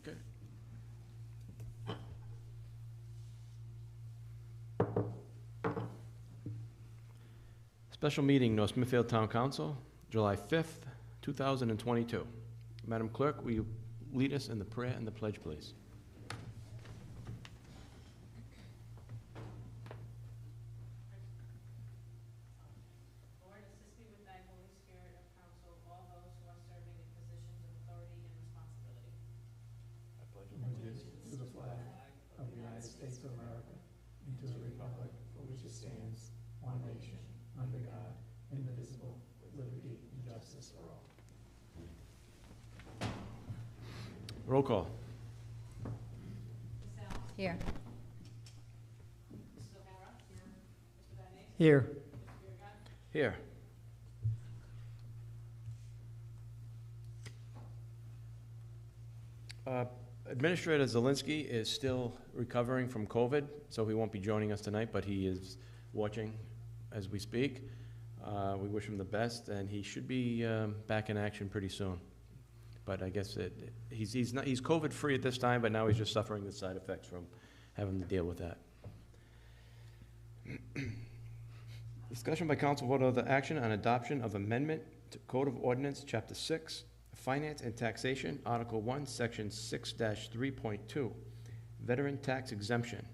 Okay. Special meeting, North Smithfield Town Council, July 5th, 2022. Madam Clerk, will you lead us in the prayer and the pledge, please? Lord, assist me with thy Holy Spirit of counsel, all those who are serving in positions of authority and responsibility. I pledge allegiance to the flag of the United States of America and to the republic for which it stands, one nation, under God, indivisible, with liberty and justice for all. Roll call. Ms. Alves? Here. Mrs. O'Hara? Here. Mr. Vadenais? Here. Mr. Biragad? Here. Administrator Zwolenski is still recovering from COVID, so he won't be joining us tonight, but he is watching as we speak. We wish him the best, and he should be back in action pretty soon. But I guess he's COVID-free at this time, but now he's just suffering the side effects from having to deal with that. Discussion by council vote of the action on adoption of amendment to Code of Ordinance, Chapter 6, Finance and Taxation, Article 1, Section 6-3.2, Veteran Tax Exemption.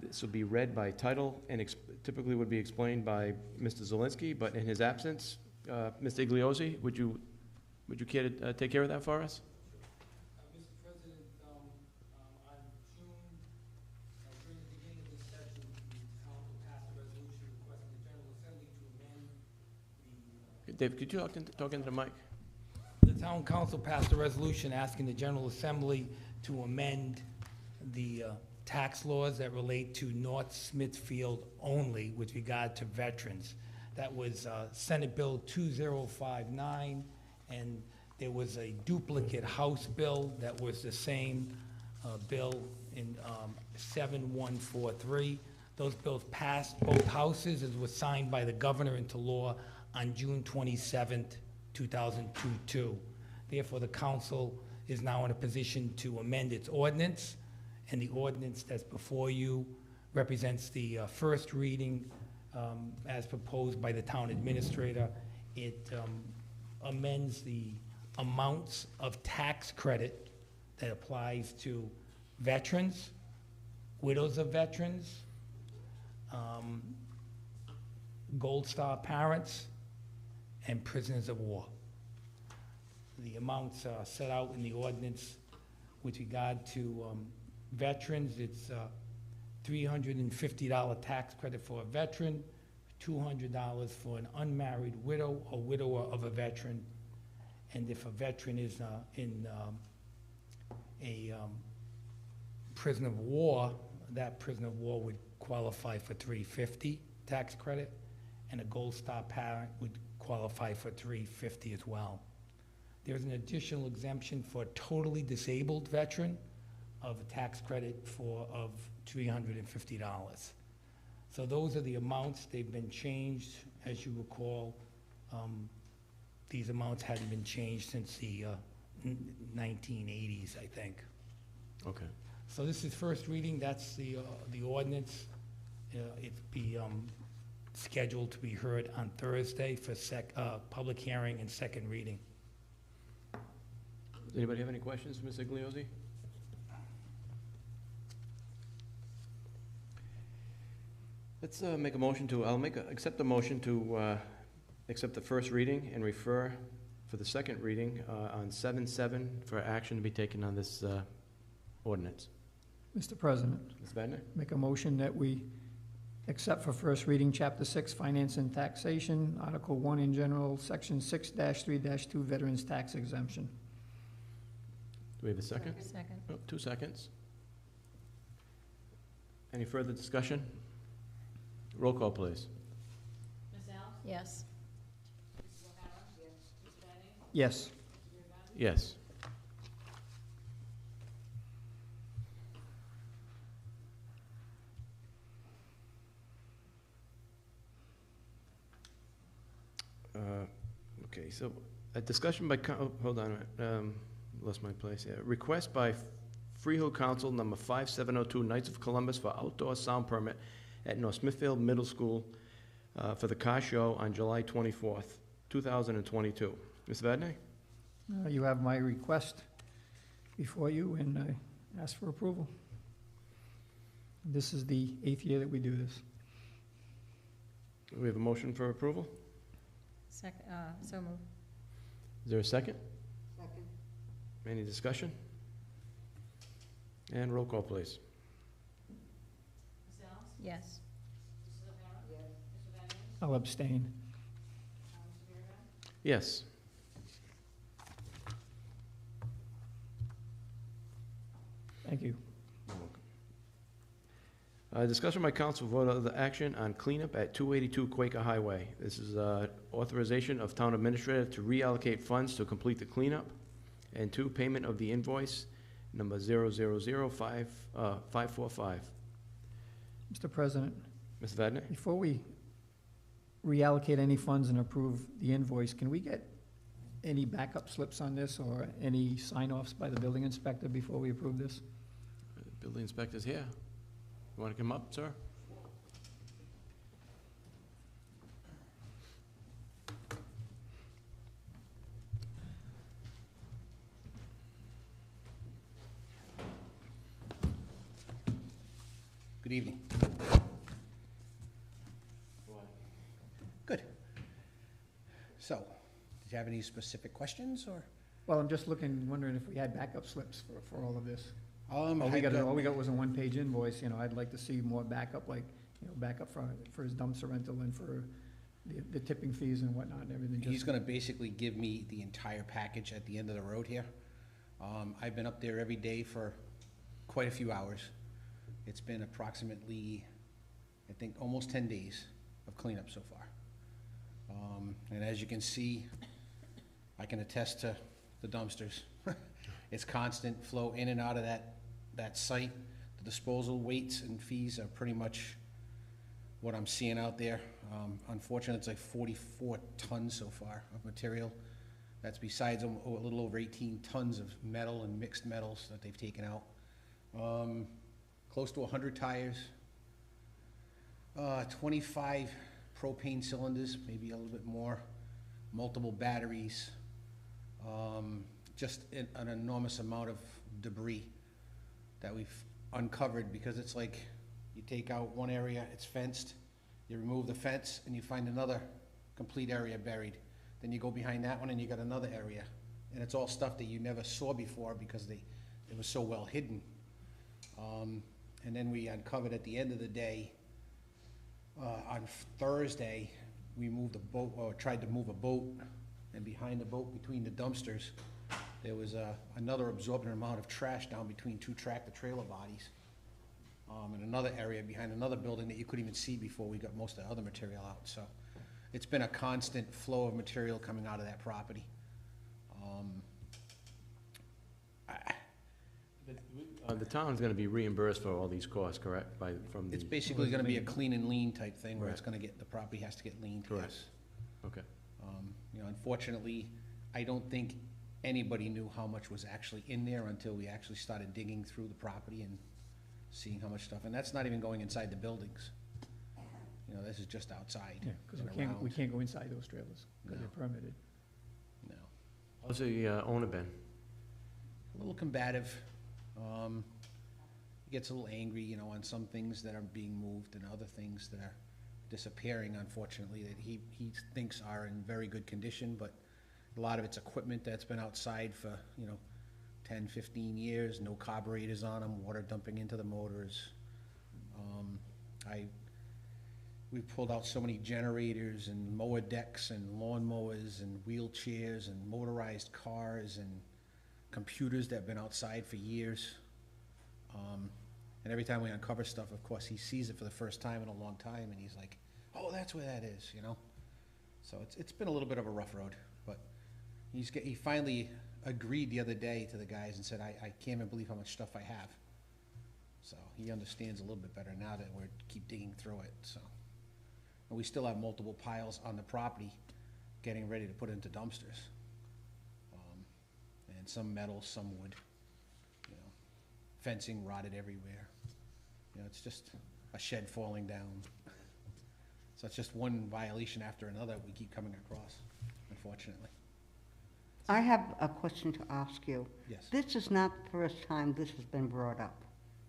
This will be read by title and typically would be explained by Mr. Zwolenski, but in his absence, Mr. Igliozzi, would you care to take care of that for us? Mr. President, on June, during the beginning of this session, the council passed a resolution requesting the General Assembly to amend Dave, could you talk into the mic? the town council passed a resolution asking the General Assembly to amend the tax laws that relate to North Smithfield only with regard to veterans. That was Senate Bill 2059, and there was a duplicate House bill that was the same bill in 7143. Those bills passed both houses and was signed by the governor into law on June 27th, 2022. Therefore, the council is now in a position to amend its ordinance, and the ordinance that's before you represents the first reading as proposed by the town administrator. It amends the amounts of tax credit that applies to veterans, widows of veterans, Gold Star parents, and prisoners of war. The amounts are set out in the ordinance. With regard to veterans, it's $350 tax credit for a veteran, $200 for an unmarried widow or widower of a veteran. And if a veteran is in a prisoner of war, that prisoner of war would qualify for $350 tax credit, and a Gold Star parent would qualify for $350 as well. There's an additional exemption for a totally disabled veteran of a tax credit of $350. So those are the amounts. They've been changed. As you recall, these amounts hadn't been changed since the 1980s, I think. Okay. So this is first reading. That's the ordinance. It's be scheduled to be heard on Thursday for public hearing and second reading. Does anybody have any questions for Mr. Igliozzi? Let's make a motion to, accept the motion to accept the first reading and refer for the second reading on 7/7 for action to be taken on this ordinance. Mr. President, Ms. Vadenais? make a motion that we accept for first reading Chapter 6, Finance and Taxation, Article 1 in general, Section 6-3-2, Veterans Tax Exemption. Do we have a second? Second. Oh, 2 seconds. Any further discussion? Roll call, please. Ms. Alves? Yes. Mrs. O'Hara? Yes. Mr. Vadenais? Yes. Mr. Biragad? Yes. Okay, so a discussion by, hold on a minute. lost my place here. Request by Freehill Council number 5702, Knights of Columbus, for outdoor sound permit at North Smithfield Middle School for the car show on July 24th, 2022. Mr. Vadenais? You have my request before you, and I ask for approval. This is the 8th year that we do this. We have a motion for approval. Second, so moved. Is there a second? Second. Any discussion? And roll call, please. Ms. Alves? Yes. Mrs. O'Hara? Yes. Mr. Vadenais? I'll abstain. Mr. Biragad? Yes. Thank you. Discussion by council vote of the action on cleanup at 282 Quaker Highway. This is authorization of town administrator to reallocate funds to complete the cleanup, and 2, payment of the invoice number 545. Mr. President, Mr. Vadenais? before we reallocate any funds and approve the invoice, can we get any backup slips on this or any sign-offs by the building inspector before we approve this? Building inspector's here. You want to come up, sir? Good evening. Good. So, did you have any specific questions, or? Well, I'm just wondering if we had backup slips for all of this. All I we got- got was a one-page invoice, I'd like to see more backup, like, backup for his dumpster rental and for the tipping fees and whatnot and everything. He's gonna basically give me the entire package at the end of the road here. I've been up there every day for quite a few hours. It's been approximately, I think, almost 10 days of cleanup so far. And as you can see, I can attest to the dumpsters. It's constant flow in and out of that site. The disposal weights and fees are pretty much what I'm seeing out there. Unfortunately, it's like 44 tons so far of material. That's besides a little over 18 tons of metal and mixed metals that they've taken out. Close to 100 tires, 25 propane cylinders, maybe a little bit more, multiple batteries, just an enormous amount of debris that we've uncovered, because it's like you take out one area, it's fenced, you remove the fence and you find another complete area buried. Then you go behind that one and you got another area, and it's all stuff that you never saw before because it was so well hidden. And then we uncovered at the end of the day, on Thursday, we moved a boat, or tried to move a boat, and behind the boat, between the dumpsters, there was another absorbent amount of trash down between 2 tractor-trailer bodies, in another area behind another building that you couldn't even see before we got most of the other material out. So it's been a constant flow of material coming out of that property. The town's going to be reimbursed for all these costs, correct? From the. It's basically gonna be a clean and lean type thing, where it's gonna get, the property has to get leaned, Correct. yes. Okay. Unfortunately, I don't think anybody knew how much was actually in there until we actually started digging through the property and seeing how much stuff, and that's not even going inside the buildings. This is just outside. Yeah, because and we around. can't go inside those trailers, because No. they're permitted. No. How's the owner been? A little combative. He gets a little angry, on some things that are being moved and other things that are disappearing, unfortunately, that he thinks are in very good condition, but a lot of it's equipment that's been outside for, 10, 15 years, no carburetors on them, water dumping into the motors. We've pulled out so many generators and mower decks and lawn mowers and wheelchairs and motorized cars and computers that have been outside for years. And every time we uncover stuff, of course, he sees it for the first time in a long time, and he's like, oh, that's where that is, So it's been a little bit of a rough road, but he finally agreed the other day to the guys and said, I can't even believe how much stuff I have. So he understands a little bit better now that we're keep digging through it, so. And we still have multiple piles on the property getting ready to put into dumpsters. and some metal, some wood. You know, fencing rotted everywhere. You know, it's just a shed falling down. So it's just one violation after another we keep coming across, unfortunately. I have a question to ask you. Yes. This is not the first time this has been brought up.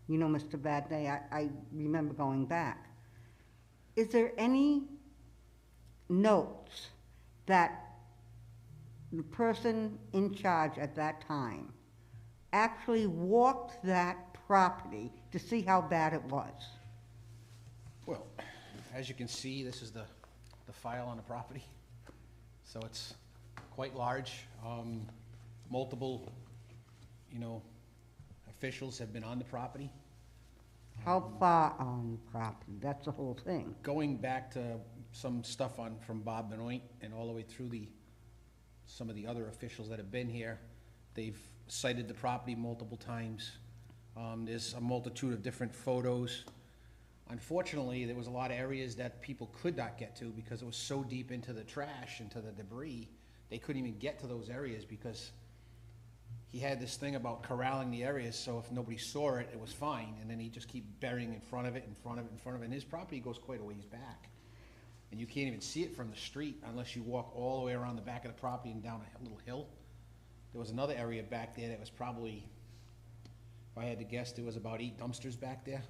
You know, Mr. Vadenais, I remember going back. Is there any notes that the person in charge at that time actually walked that property to see how bad it was? Well, as you can see, this is the file on the property. So it's quite large. Multiple, you know, officials have been on the property. How far on the property? That's the whole thing. Going back to some stuff from Bob Benoit and all the way through some of the other officials that have been here, they've cited the property multiple times. There's a multitude of different photos. Unfortunately, there was a lot of areas that people could not get to because it was so deep into the trash, into the debris, they couldn't even get to those areas because he had this thing about corralling the areas, so if nobody saw it, it was fine, and then he'd just keep burying in front of it, in front of it, in front of it, and his property goes quite a ways back. And you can't even see it from the street unless you walk all the way around the back of the property and down a little hill. There was another area back there that was probably, if I had to guess, there was about 8 dumpsters back there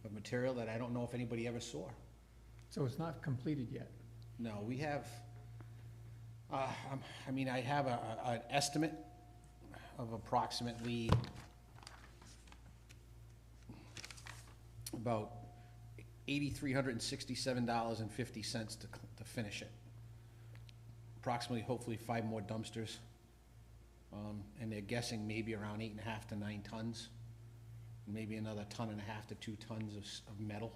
of material that I don't know if anybody ever saw. So it's not completed yet? No, we have, I mean, I have an estimate of approximately about $8,367.50 to finish it. Approximately, hopefully, 5 more dumpsters. And they're guessing maybe around 8.5 to 9 tons. Maybe another 1.5 to 2 tons of metal.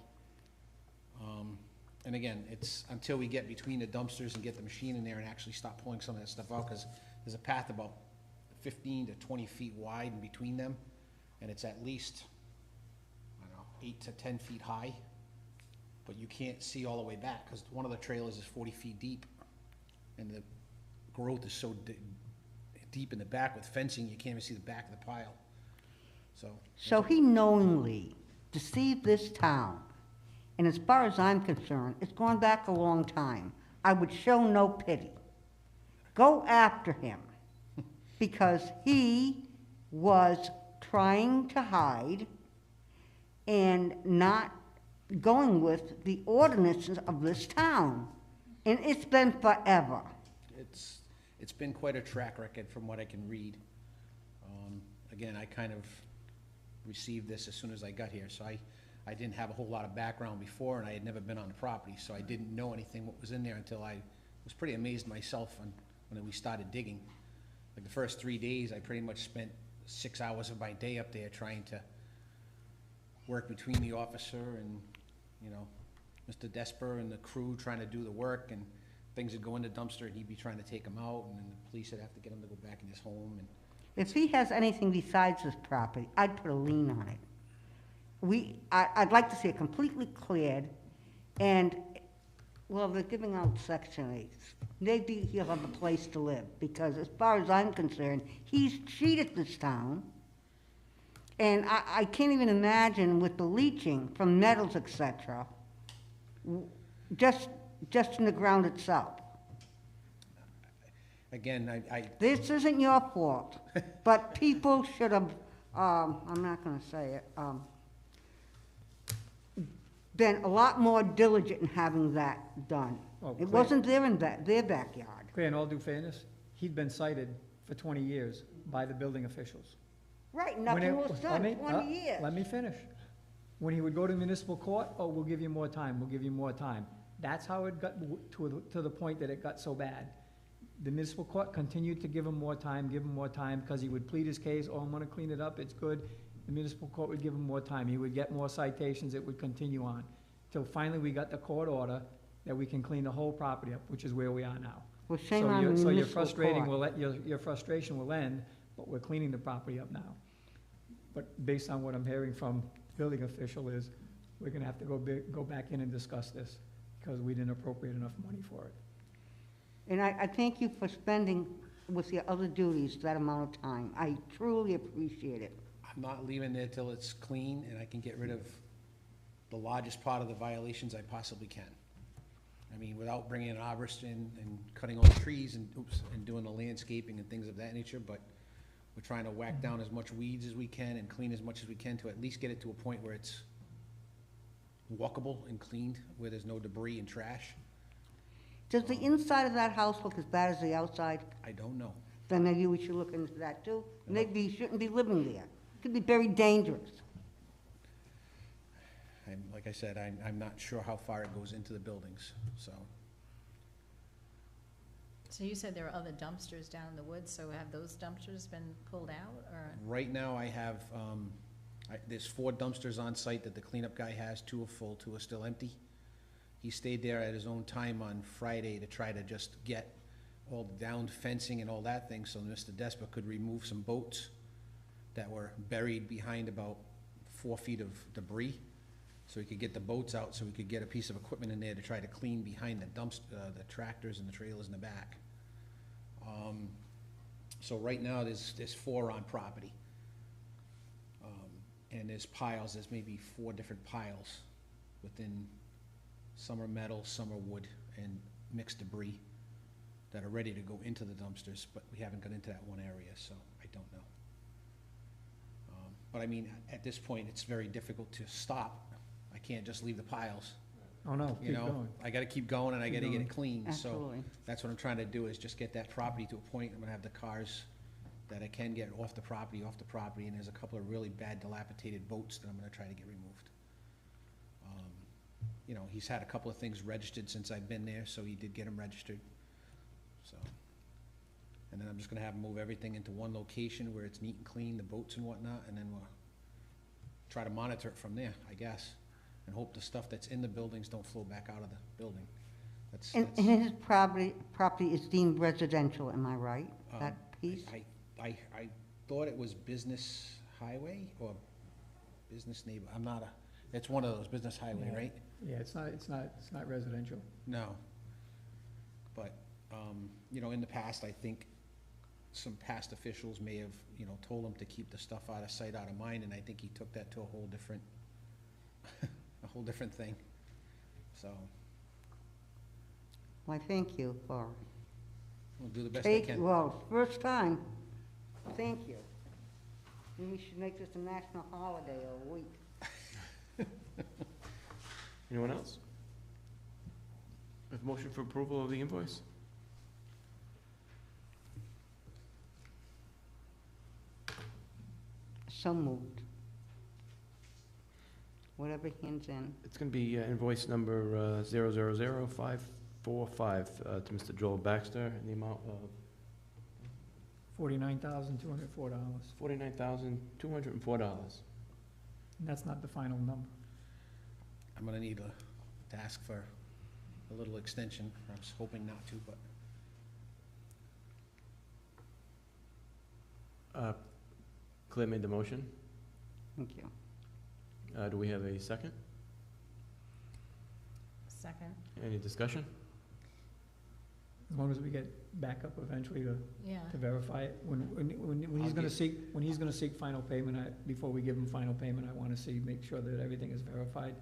And again, it's until we get between the dumpsters and get the machine in there and actually stop pulling some of that stuff out, because there's a path about 15 to 20 feet wide in between them, and it's at least, I don't know, 8 to 10 feet high, but you can't see all the way back, because one of the trailers is 40 feet deep, and the growth is so deep in the back with fencing, you can't even see the back of the pile. So he knowingly deceived this town, and as far as I'm concerned, it's gone back a long time. I would show no pity. Go after him, because he was trying to hide and not going with the ordinances of this town, and it's been forever. It's been quite a track record from what I can read. Again, I kind of received this as soon as I got here, so I didn't have a whole lot of background before, and I had never been on the property, so I didn't know anything what was in there until I was pretty amazed myself when we started digging. Like the first 3 days, I pretty much spent 6 hours of my day up there trying to work between the officer and, you know, Mr. Desper and the crew trying to do the work, and things would go in the dumpster and he'd be trying to take them out, and then the police would have to get him to go back in his home. And If he has anything besides this property, I'd put a lien on it. I'd like to see it completely cleared, and, well, they're giving out Section 8s. Maybe he'll have a place to live, because as far as I'm concerned, he's cheated this town. And I can't even imagine with the leaching from metals, et cetera, just in the ground itself. again, This isn't your fault, but people should have, I'm not gonna say it, been a lot more diligent in having that done. Well, It Claire- wasn't there in their backyard. Claire, in all due fairness, he'd been cited for 20 years by the building officials. Right, When nothing it- was done, 20 years. Let me finish. When he would go to municipal court, oh, we'll give you more time, we'll give you more time. That's how it got to the point that it got so bad. The municipal court continued to give him more time, because he would plead his case, oh, I'm gonna clean it up, it's good. The municipal court would give him more time, he would get more citations, it would continue on. Till finally we got the court order that we can clean the whole property up, which is where we are now. Well, shame So on the your municipal frustrating court. your frustration will end, but we're cleaning the property up now. But based on what I'm hearing from the building official is, we're gonna have to go back in and discuss this, because we didn't appropriate enough money for it. And I thank you for spending with your other duties that amount of time. I truly appreciate it. I'm not leaving there till it's clean and I can get rid of the largest part of the violations I possibly can. I mean, without bringing an arborist in and cutting all the trees and, and doing the landscaping and things of that nature, but we're trying to whack down as much weeds as we can and clean as much as we can to at least get it to a point where it's walkable and cleaned, where there's no debris and trash. Does the inside of that house look as bad as the outside? I don't know. Then maybe we should look into that too. Maybe you shouldn't be living there. It could be very dangerous. Like I said, I'm not sure how far it goes into the buildings, so. So you said there are other dumpsters down in the woods, so have those dumpsters been pulled out, or? Right now, I have, there's 4 dumpsters on site that the cleanup guy has. 2 are full, 2 are still empty. He stayed there at his own time on Friday to try to just get all the down fencing and all that thing, so Mr. Despa could remove some boats that were buried behind about 4 feet of debris. So he could get the boats out, so we could get a piece of equipment in there to try to clean behind the the tractors and the trailers in the back. So right now, there's 4 on property. And there's piles, there's maybe 4 different piles within, some are metal, some are wood, and mixed debris that are ready to go into the dumpsters, but we haven't got into that one area, so I don't know. But I mean, at this point, it's very difficult to stop. I can't just leave the piles, Oh, no, you keep know? going. I gotta keep going and I Keep gotta get going. it clean, so Absolutely. that's what I'm trying to do, is just get that property to a point. I'm gonna have the cars that I can get off the property, and there's a couple of really bad dilapidated boats that I'm gonna try to get removed. You know, he's had a couple of things registered since I've been there, so he did get them registered, so. And then I'm just gonna have him move everything into one location where it's neat and clean, the boats and whatnot, and then we'll try to monitor it from there, I guess, and hope the stuff that's in the buildings don't flow back out of the building. And his property is deemed residential, am I right? Um, That piece? I thought it was business highway or business neighbor, I'm not it's one of those, business highway, Yeah. right? Yeah, it's not residential. No. But, you know, in the past, I think some past officials may have, you know, told him to keep the stuff out of sight, out of mind, and I think he took that to a whole different, thing, so. Why, thank you for We'll do the best I can. well, first time, thank you. Maybe we should make this a national holiday or a week. Anyone else? With motion for approval of the invoice? So moved. Whatever hands in. It's gonna be invoice number 000545 to Mr. Joel Baxter in the amount of $49,204. $49,204. And that's not the final number. I'm gonna need to ask for a little extension. I was hoping not to, but Claire made the motion. Thank you. Do we have a second? Second, Any discussion? As long as we get backup eventually to yeah. verify it. When he's gonna seek final payment, before we give him final payment, I wanna make sure that everything is verified.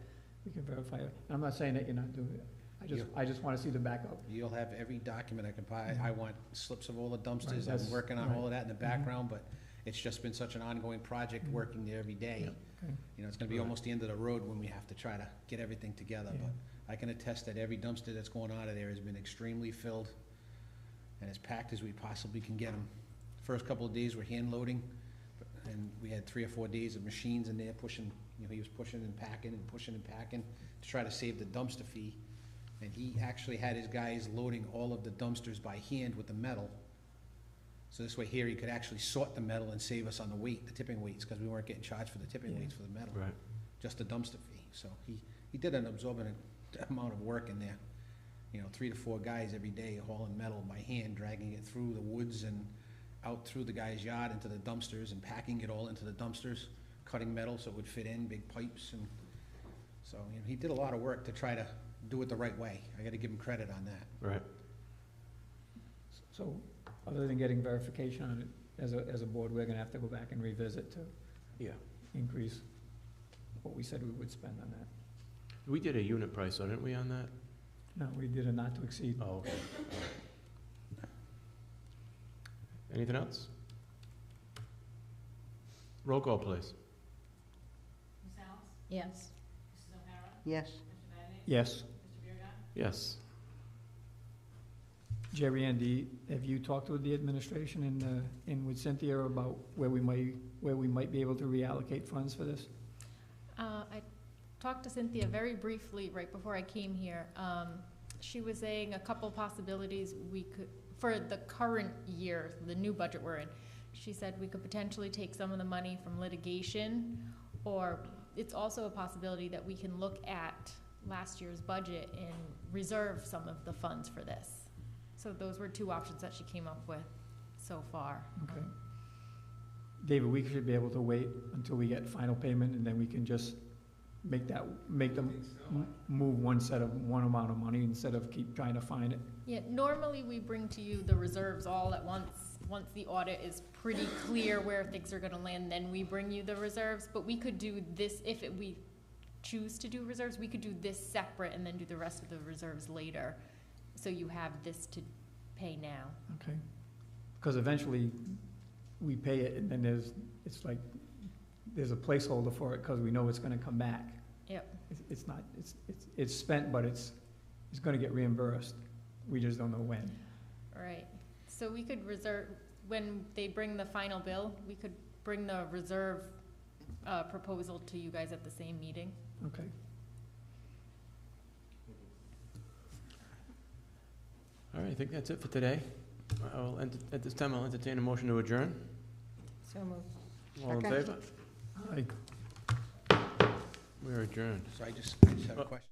We can verify it. And I'm not saying that you're not doing it. I just wanna see the backup. you'll have every document I can buy. Mhm. I want slips of all the dumpsters. Right, I'm that's- working on right. all of that in the Mhm. background, but it's just been such an ongoing project, Mhm. working there every day. Yeah, okay. You know, it's gonna be Right. almost the end of the road when we have to try to get everything together, Yeah. but I can attest that every dumpster that's going out of there has been extremely filled and as packed as we possibly can get them. First couple of days were hand loading, and we had 3 or 4 days of machines in there pushing, you know, he was pushing and packing and pushing and packing to try to save the dumpster fee. And he actually had his guys loading all of the dumpsters by hand with the metal. So this way here, he could actually sort the metal and save us on the weight, the tipping weights, because we weren't getting charged for the tipping Yeah. weights for the metal. Right. Just the dumpster fee. So he did an absorbent amount of work in there. You know, 3 to 4 guys every day hauling metal by hand, dragging it through the woods and out through the guy's yard into the dumpsters and packing it all into the dumpsters, cutting metal so it would fit in, big pipes, and so, you know, he did a lot of work to try to do it the right way. I gotta give him credit on that. Right. So, other than getting verification on it, as a board, we're gonna have to go back and revisit to Yeah. increase what we said we would spend on that. We did a unit price, though, didn't we, on that? No, we did a not to exceed. Oh, okay. Anything else? Roll call, please. Ms. Alves? Yes. Mrs. O'Hara? Yes. Mr. Vadenais? Yes. Mr. Biragad? Yes. Jerry, Andy, have you talked with the administration and with Cynthia about where we might be able to reallocate funds for this? I talked to Cynthia very briefly right before I came here. She was saying a couple possibilities we could, for the current year, the new budget we're in. She said we could potentially take some of the money from litigation, or it's also a possibility that we can look at last year's budget and reserve some of the funds for this. So those were two options that she came up with so far. Okay. David, we should be able to wait until we get final payment, and then we can just make them move one amount of money instead of keep trying to find it. Yeah, normally we bring to you the reserves all at once. Once the audit is pretty clear where things are gonna land, then we bring you the reserves. But we could do this, we choose to do reserves, we could do this separate and then do the rest of the reserves later. So you have this to pay now. Okay. Because eventually, we pay it, and then there's a placeholder for it, because we know it's gonna come back. Yep. It's spent, but it's gonna get reimbursed. We just don't know when. Right. So we could reserve, when they bring the final bill, we could bring the reserve proposal to you guys at the same meeting. Okay. All right, I think that's it for today. At this time, I'll entertain a motion to adjourn. So moved. All in Second. favor? Aye. We are adjourned. So I just have a question.